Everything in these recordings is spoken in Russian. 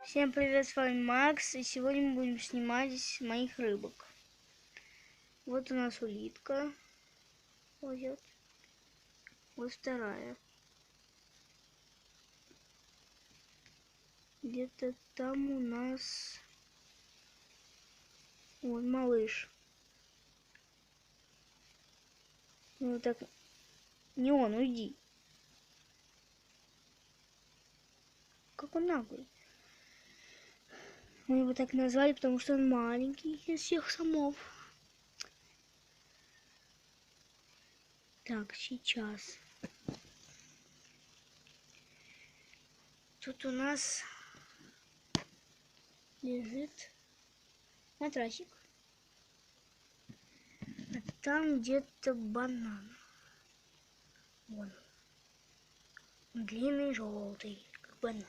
Всем привет, с вами Макс, и сегодня мы будем снимать моих рыбок. Вот у нас улитка плывет, вот вторая. Где-то там у нас вот малыш. Ну так, не он, уйди. Как он наглый. Мы его так назвали, потому что он маленький из всех самов. Так, сейчас. Тут у нас лежит матрасик. А там где-то банан. Вон. Он длинный, желтый, как банан.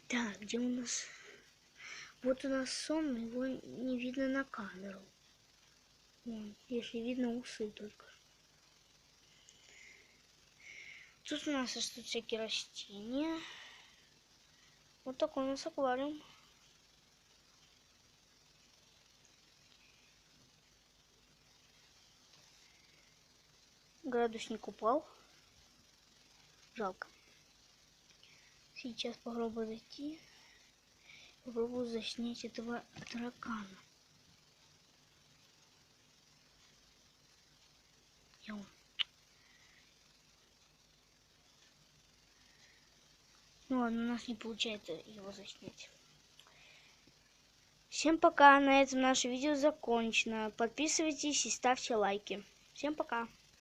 Так, где у нас? Вот у нас сон, его не видно на камеру. Вон, если видно усы только. Тут у нас растут всякие растения. Вот такой у нас аквариум. Градусник упал. Жалко. Сейчас попробую зайти. Попробую заснять этого таракана. Ну ладно, у нас не получается его заснять. Всем пока, на этом наше видео закончено. Подписывайтесь и ставьте лайки. Всем пока.